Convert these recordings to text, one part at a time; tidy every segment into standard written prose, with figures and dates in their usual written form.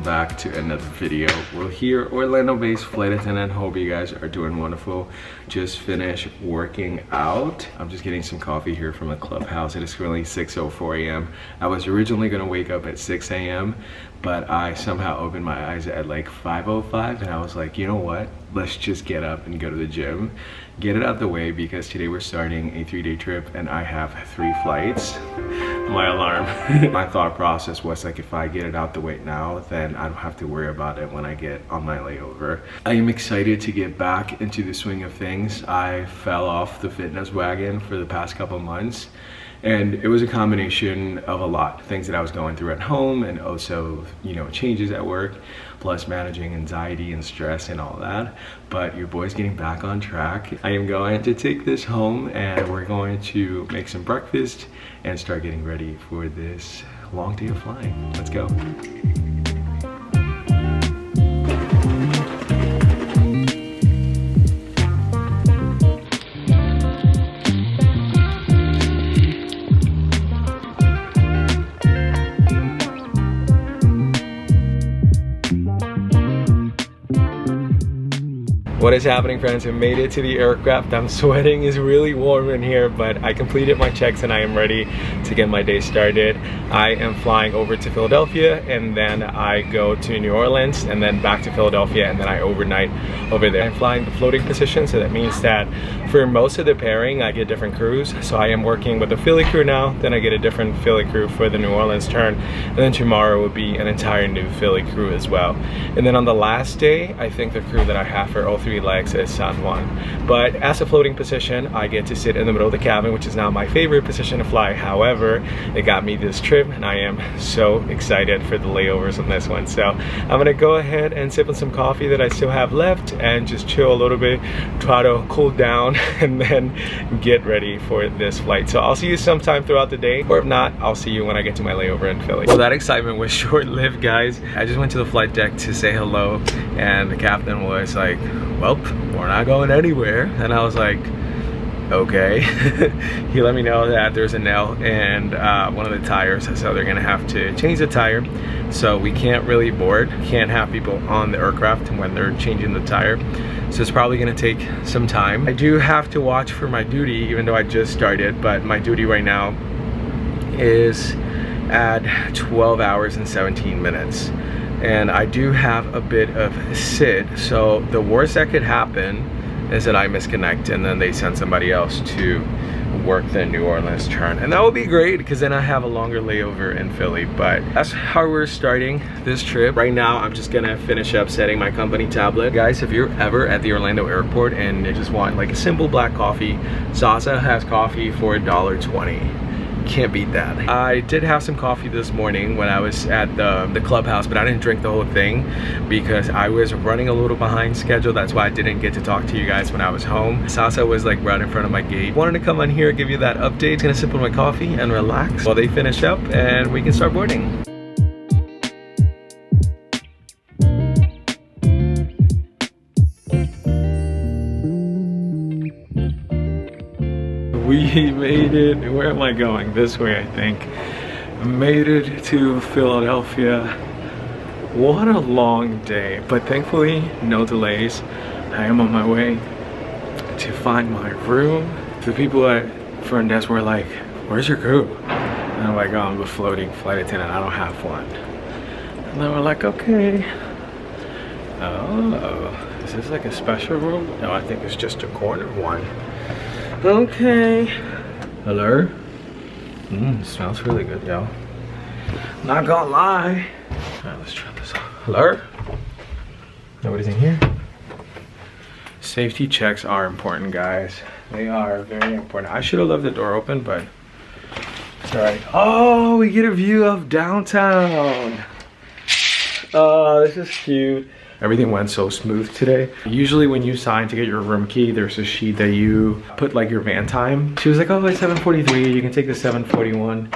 back to another video. We're here, Orlando-based flight attendant. Hope you guys are doing wonderful. Just finished working out. I'm just getting some coffee here from the clubhouse. It is currently 6:04 a.m. I was originally gonna wake up at 6 a.m. but I somehow opened my eyes at like 5:05 and I was like, you know what? Let's just get up and go to the gym. Get it out the way because today we're starting a 3-day trip and I have 3 flights. My alarm. My thought process was like, if I get it out the way now, then I don't have to worry about it when I get on my layover. I am excited to get back into the swing of things. I fell off the fitness wagon for the past couple months. And it was a combination of a lot. Things that I was going through at home and also, you know, changes at work, plus managing anxiety and stress and all that. But your boy's getting back on track. I am going to take this home and we're going to make some breakfast and start getting ready for this long day of flying. Let's go. What is happening, friends? I made it to the aircraft. I'm sweating, it's really warm in here, but I completed my checks and I am ready to get my day started. I am flying over to Philadelphia and then I go to New Orleans and then back to Philadelphia and then I overnight over there. I'm flying the floating position, so that means that for most of the pairing I get different crews. So I am working with the Philly crew now, then I get a different Philly crew for the New Orleans turn, and then tomorrow will be an entire new Philly crew as well. And then on the last day, I think the crew that I have for all 3 legs is San Juan. But as a floating position, I get to sit in the middle of the cabin, which is now my favorite position to fly. However, it got me this trip and I am so excited for the layovers on this one. So I'm gonna go ahead and sip on some coffee that I still have left and just chill a little bit, try to cool down and then get ready for this flight. So I'll see you sometime throughout the day, or if not, I'll see you when I get to my layover in Philly. Well, that excitement was short-lived, guys. I just went to the flight deck to say hello and the captain was like, well, we're not going anywhere. And I was like, okay. He let me know that there's a nail in one of the tires, so they're gonna have to change the tire. So we can't really board, can't have people on the aircraft when they're changing the tire. So it's probably gonna take some time. I do have to watch for my duty, even though I just started, but my duty right now is at 12 hours and 17 minutes. And I do have a bit of sit, so the worst that could happen is that I misconnect and then they send somebody else to work the New Orleans turn, and that would be great because then I have a longer layover in Philly. But that's how we're starting this trip. Right now I'm just gonna finish up setting my company tablet. Guys, if you're ever at the Orlando airport and you just want like a simple black coffee, Zaza has coffee for $1.20. Can't beat that. I did have some coffee this morning when I was at the clubhouse, but I didn't drink the whole thing because I was running a little behind schedule. That's why I didn't get to talk to you guys when I was home. Sasa was like right in front of my gate. Wanted to come on here, give you that update. Gonna sip on my coffee and relax while they finish up and we can start boarding. We made it. Where am I going? This way, I think. Made it to Philadelphia. What a long day, but thankfully no delays. I am on my way to find my room. The people at front desk were like, where's your crew? And I'm like, oh, I'm a floating flight attendant, I don't have one. And they were like, okay. Oh, is this like a special room? No, I think it's just a corner one. Okay. Hello? Smells really good, y'all. Not gonna lie. Alright, let's try this out. Hello? Nobody's in here? Safety checks are important, guys. They are very important. I should have left the door open, but it's alright. Oh, we get a view of downtown. Oh, this is cute. Everything went so smooth today. Usually when you sign to get your room key, there's a sheet that you put like your van time. She was like, oh, it's 7:43, you can take the 7:41.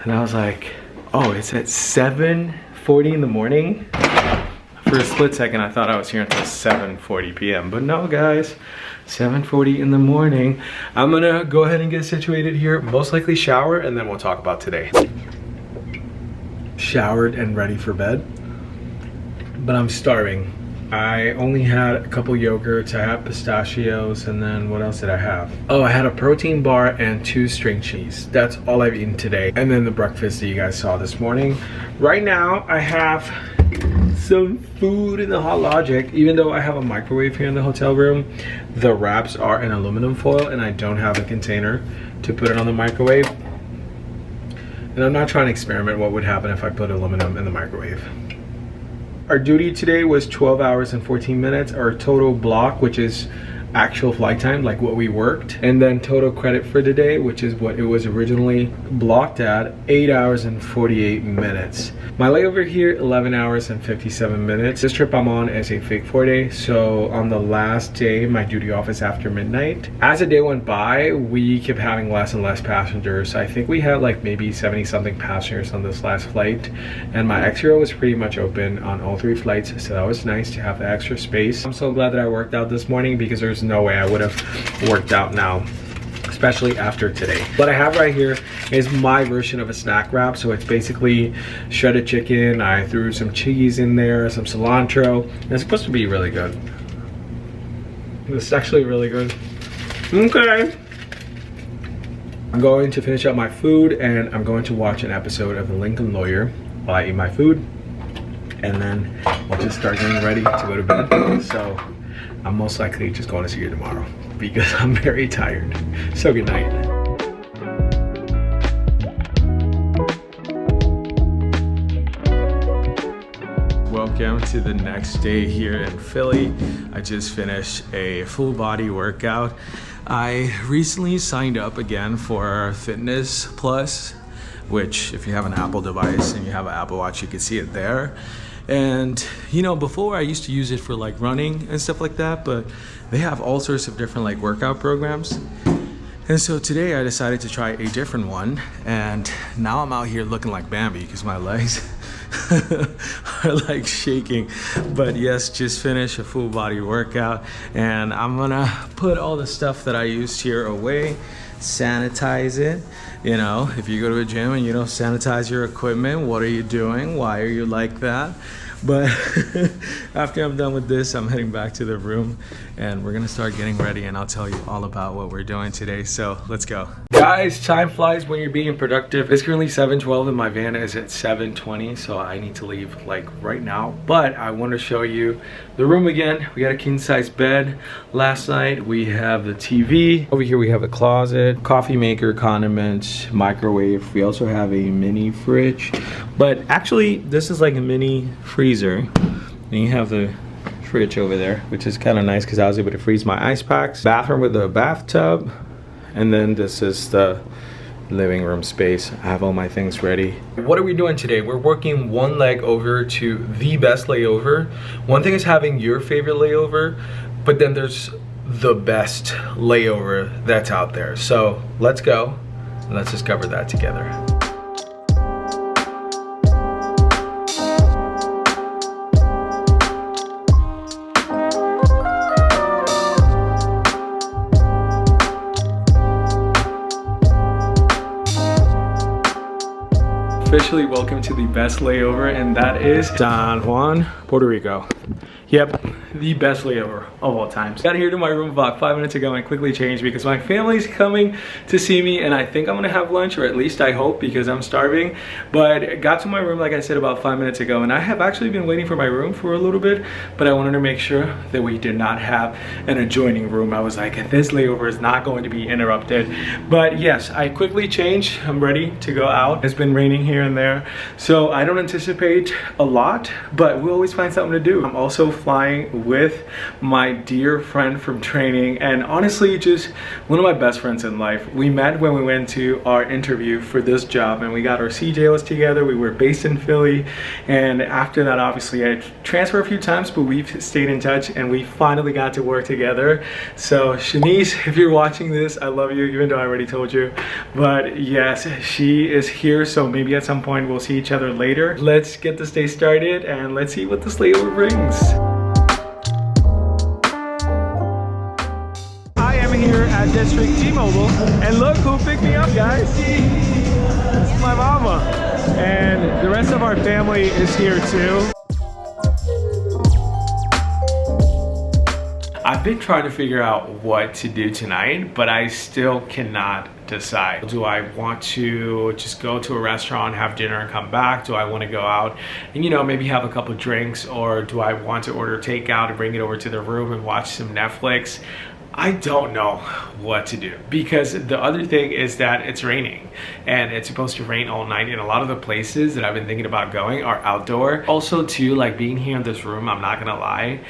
And I was like, oh, it's at 7:40 in the morning? For a split second, I thought I was here until 7:40 p.m. But no, guys, 7:40 in the morning. I'm gonna go ahead and get situated here, most likely shower, and then we'll talk about today. Showered and ready for bed. but I'm starving. I only had a couple yogurts. I had pistachios, and then what else did I have? Oh, I had a protein bar and 2 string cheese. That's all I've eaten today. And then the breakfast that you guys saw this morning. Right now, I have some food in the Hot Logic. Even though I have a microwave here in the hotel room, the wraps are in aluminum foil, and I don't have a container to put it on the microwave. And I'm not trying to experiment what would happen if I put aluminum in the microwave. Our duty today was 12 hours and 14 minutes. Our total block, which is actual flight time, like what we worked, and then total credit for the day, which is what it was originally blocked at, 8 hours and 48 minutes. My layover here, 11 hours and 57 minutes. This trip I'm on is a fake 4-day, so on the last day, my duty off is after midnight. As the day went by, we kept having less and less passengers. I think we had like maybe 70 something passengers on this last flight, and my extra was pretty much open on all 3 flights, so that was nice to have the extra space. I'm so glad that I worked out this morning, because there's no way I would have worked out now, especially after today. What I have right here is my version of a snack wrap. So it's basically shredded chicken. I threw some cheese in there, some cilantro, and it's supposed to be really good. It's actually really good. Okay, I'm going to finish up my food, and I'm going to watch an episode of The Lincoln Lawyer while I eat my food, and then we'll just start getting ready to go to bed. So I'm most likely just going to see you tomorrow because I'm very tired. So good night. Welcome to the next day here in Philly. I just finished a full body workout. I recently signed up again for Fitness Plus, which if you have an Apple device and you have an Apple Watch, you can see it there. And you know, before I used to use it for like running and stuff like that, but they have all sorts of different like workout programs. And so today I decided to try a different one, and now I'm out here looking like Bambi because my legs are like shaking. But yes, just finished a full body workout, and I'm gonna put all the stuff that I used here away, sanitize it. You know, if you go to a gym and you don't sanitize your equipment, what are you doing? Why are you like that? But after I'm done with this, I'm heading back to the room, and we're gonna start getting ready, and I'll tell you all about what we're doing today. So let's go. Guys, time flies when you're being productive. It's currently 7:12 and my van is at 7:20, so I need to leave like right now. But I want to show you the room again. We got a king size bed. Last night we have the TV. Over here we have a closet, coffee maker, condiments, microwave. We also have a mini fridge. But actually this is like a mini freezer. And you have the fridge over there, which is kind of nice because I was able to freeze my ice packs. Bathroom with a bathtub. And then this is the living room space. I have all my things ready. What are we doing today? We're working one leg over to the best layover. One thing is having your favorite layover, but then there's the best layover that's out there. So let's go and let's discover that together. Officially welcome to the best layover, and that is San Juan, Puerto Rico. Yep, the best layover of all times. Got here to my room about 5 minutes ago and quickly changed because my family's coming to see me, and I think I'm gonna have lunch, or at least I hope, because I'm starving. But got to my room, like I said, about 5 minutes ago, and I have actually been waiting for my room for a little bit, but I wanted to make sure that we did not have an adjoining room. I was like, this layover is not going to be interrupted. But yes, I quickly changed. I'm ready to go out. It's been raining here and there, so I don't anticipate a lot, but we'll always find something to do. I'm also flying with my dear friend from training, and honestly just one of my best friends in life. We met when we went to our interview for this job, and we got our CJOs together. We were based in Philly, and after that obviously I transferred a few times, but we've stayed in touch and we finally got to work together. So Shanice, if you're watching this, I love you, even though I already told you. But yes, she is here, so maybe at some point we'll see each other later. Let's get this day started and let's see what this layover brings. Here at District T-Mobile, and look who picked me up, guys. This is my mama, and the rest of our family is here too. I've been trying to figure out what to do tonight, but I still cannot decide. Do I want to just go to a restaurant, have dinner and come back? Do I want to go out and, you know, maybe have a couple drinks? Or do I want to order takeout and bring it over to the room and watch some Netflix? I don't know what to do, because the other thing is that it's raining and it's supposed to rain all night, and a lot of the places that I've been thinking about going are outdoor. Also too, like being here in this room, I'm not gonna lie,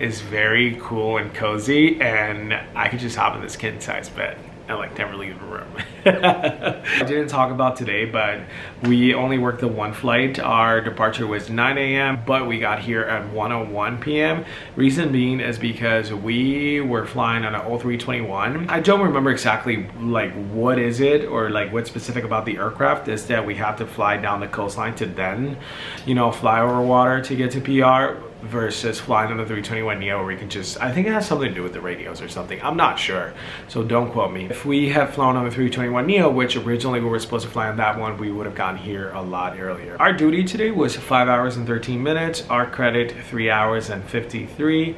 is very cool and cozy, and I could just hop in this kid size bed and like never leave the room. I didn't talk about today, but we only worked the one flight. Our departure was 9 a.m. but we got here at 1:01 p.m. Reason being is because we were flying on an 0321. I don't remember exactly like what is it or like what's specific about the aircraft. Is that we have to fly down the coastline to then, you know, fly over water to get to PR, versus flying on the 321neo where we can just, I think it has something to do with the radios or something, I'm not sure, so don't quote me. If we had flown on the 321neo, which originally we were supposed to fly on that one, we would have gotten here a lot earlier. Our duty today was 5 hours and 13 minutes, our credit 3 hours and 53,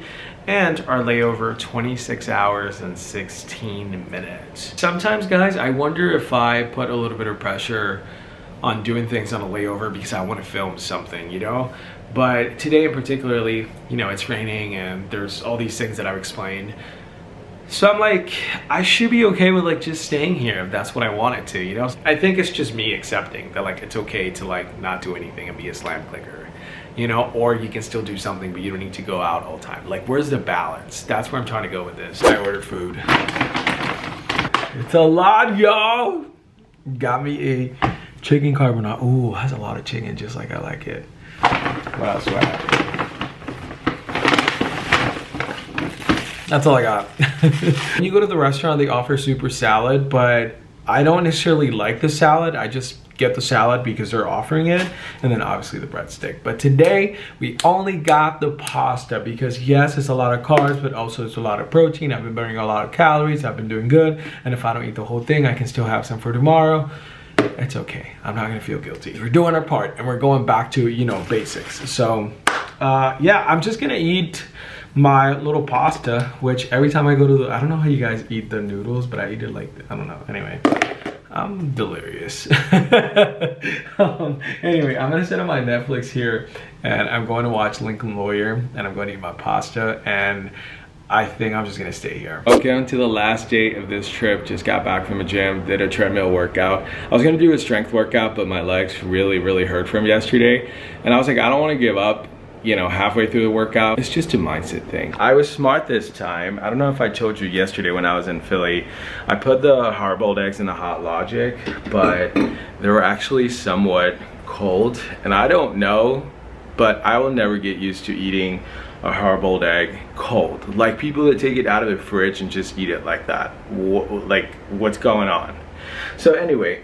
and our layover 26 hours and 16 minutes. Sometimes, guys, I wonder if I put a little bit of pressure on doing things on a layover because I want to film something, you know? But today in particularly, you know, it's raining and there's all these things that I've explained. So I'm like, I should be okay with like just staying here if that's what I wanted to, you know? I think it's just me accepting that like it's okay to like not do anything and be a slam clicker, you know? Or you can still do something but you don't need to go out all the time. Like, where's the balance? That's where I'm trying to go with this. I ordered food. It's a lot, y'all. Got me a chicken carbonara. Ooh, has a lot of chicken just like I like it. What else do I have? That's all I got. When you go to the restaurant, they offer super salad, but I don't necessarily like the salad. I just get the salad because they're offering it, and then obviously the breadstick. But today, we only got the pasta because yes, it's a lot of carbs, but also it's a lot of protein. I've been burning a lot of calories. I've been doing good, and if I don't eat the whole thing, I can still have some for tomorrow. It's okay, I'm not gonna feel guilty. We're doing our part and we're going back to, you know, basics. So yeah, I'm just gonna eat my little pasta, which every time I go to the, I don't know how you guys eat the noodles, but I eat it like, I don't know, anyway. I'm delirious. Anyway, I'm gonna set up my Netflix here and I'm going to watch Lincoln Lawyer and I'm going to eat my pasta, and I think I'm just gonna stay here. Okay, on to the last day of this trip. Just got back from the gym, did a treadmill workout. I was gonna do a strength workout, but my legs really hurt from yesterday. And I was like, I don't wanna give up, you know, halfway through the workout. It's just a mindset thing. I was smart this time. I don't know if I told you yesterday when I was in Philly, I put the hard-boiled eggs in the Hot Logic, but they were actually somewhat cold. And I don't know, but I will never get used to eating a hard-boiled egg cold. Like people that take it out of the fridge and just eat it like that. Like, what's going on? So anyway,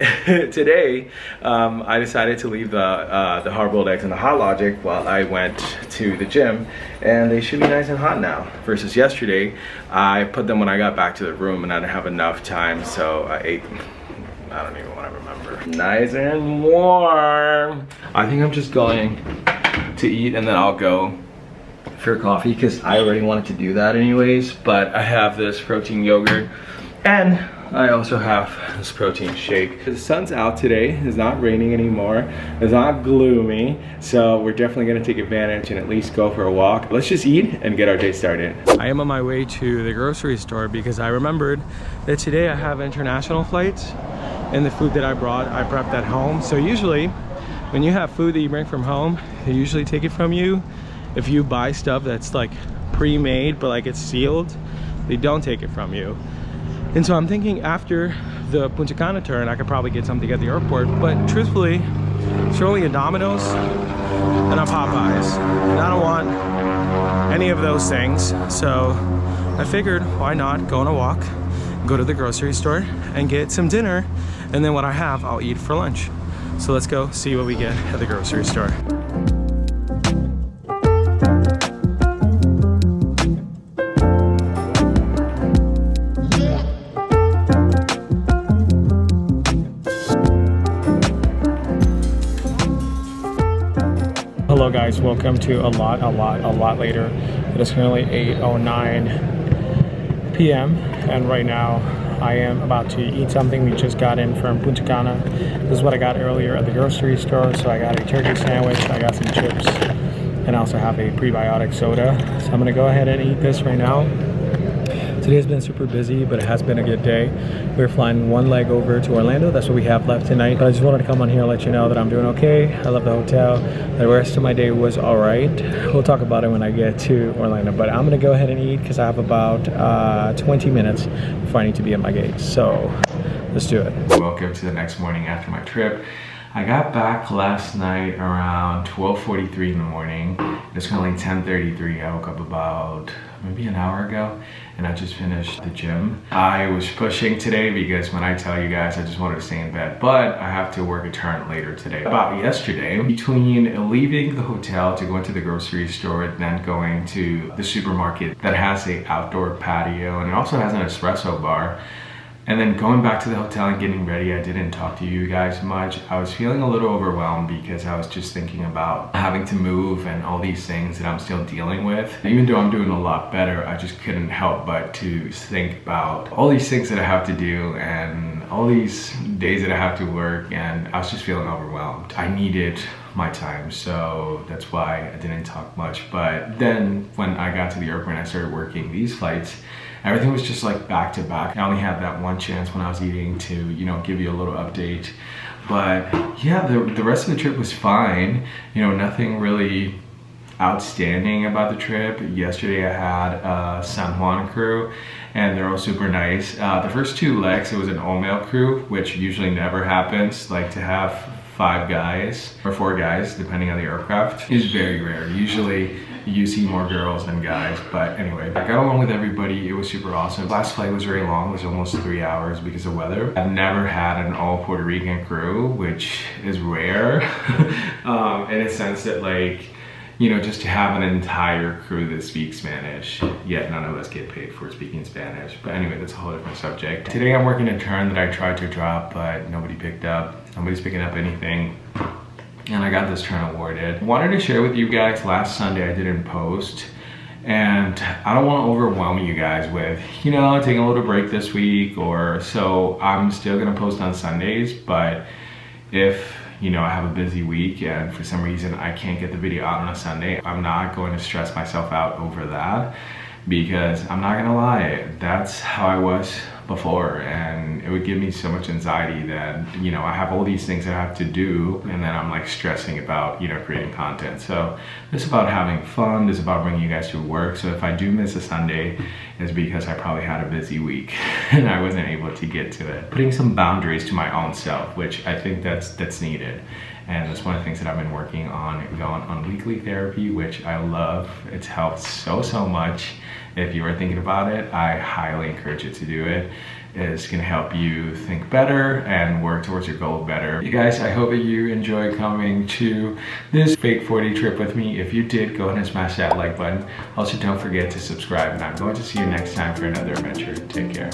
today I decided to leave the hard-boiled eggs in the Hot Logic while I went to the gym, and they should be nice and hot now. Versus yesterday, I put them when I got back to the room and I didn't have enough time, so I ate them. I don't even want to remember. Nice and warm. I think I'm just going to eat and then I'll go for coffee because I already wanted to do that anyways. But I have this protein yogurt and I also have this protein shake. The sun's out today. It's not raining anymore. It's not gloomy. So we're definitely gonna take advantage and at least go for a walk. Let's just eat and get our day started. I am on my way to the grocery store because I remembered that today I have international flights and the food that I brought, I prepped at home. So usually when you have food that you bring from home, they usually take it from you. If you buy stuff that's like pre-made but like it's sealed, they don't take it from you. And so I'm thinking after the Punta Cana turn, I could probably get something at the airport, but truthfully, it's only a Domino's and a Popeyes. And I don't want any of those things. So I figured, why not go on a walk, go to the grocery store and get some dinner, and then what I have, I'll eat for lunch. So let's go see what we get at the grocery store. Hello guys, welcome to a lot later. It is currently 8:09 p.m. and right now I am about to eat something. We just got in from Punta Cana. This is what I got earlier at the grocery store. So I got a turkey sandwich, I got some chips, and I also have a prebiotic soda. So I'm gonna go ahead and eat this right now. Today has been super busy, but it has been a good day. We're flying one leg over to Orlando. That's what we have left tonight. But I just wanted to come on here and let you know that I'm doing okay. I love the hotel. The rest of my day was all right. We'll talk about it when I get to Orlando. But I'm gonna go ahead and eat because I have about 20 minutes before I need to be at my gate. So let's do it. Woke up to the next morning after my trip. I got back last night around 12:43 in the morning. It's currently 10:33. I woke up about maybe an hour ago and I just finished the gym. I was pushing today because when I tell you guys, I just wanted to stay in bed, but I have to work a turn later today. About yesterday, between leaving the hotel to go into the grocery store and then going to the supermarket that has a outdoor patio and it also has an espresso bar, and then going back to the hotel and getting ready, I didn't talk to you guys much. I was feeling a little overwhelmed because I was just thinking about having to move and all these things that I'm still dealing with. Even though I'm doing a lot better, I just couldn't help but to think about all these things that I have to do and all these days that I have to work, and I was just feeling overwhelmed. I needed my time, so that's why I didn't talk much. But then when I got to the airport and I started working these flights, everything was just like back to back. I only had that one chance when I was eating to, you know, give you a little update. But yeah, the rest of the trip was fine. You know, nothing really outstanding about the trip. Yesterday I had a San Juan crew and they're all super nice. The first 2 legs, it was an all-male crew, which usually never happens. Like to have 5 guys or 4 guys, depending on the aircraft, is very rare. Usually you see more girls than guys, but anyway, I got along with everybody. It was super awesome. Last flight was very long. It was almost 3 hours because of weather. I've never had an all Puerto Rican crew, which is rare in a sense that, like, you know, just to have an entire crew that speaks Spanish, yet none of us get paid for speaking Spanish. But anyway, that's a whole different subject. Today I'm working a turn that I tried to drop, but nobody picked up. Nobody's picking up anything. And I got this turn awarded. Wanted to share with you guys, last Sunday I didn't post, and I don't want to overwhelm you guys with, you know, taking a little break this week or so. I'm still gonna post on Sundays, but if, you know, I have a busy week and for some reason I can't get the video out on a Sunday, I'm not going to stress myself out over that, because I'm not gonna lie, that's how I was before, and it would give me so much anxiety that, you know, I have all these things that I have to do and then I'm like stressing about, you know, creating content. So this is about having fun. This is about bringing you guys to work. So if I do miss a Sunday, it's because I probably had a busy week and I wasn't able to get to it. Putting some boundaries to my own self, which I think that's needed. And that's one of the things that I've been working on, going on weekly therapy, which I love. It's helped so much. If you are thinking about it, I highly encourage you to do it. It's gonna help you think better and work towards your goal better. You guys, I hope that you enjoy coming to this fake 40 trip with me. If you did, go ahead and smash that like button. Also, don't forget to subscribe, and I'm going to see you next time for another adventure. Take care.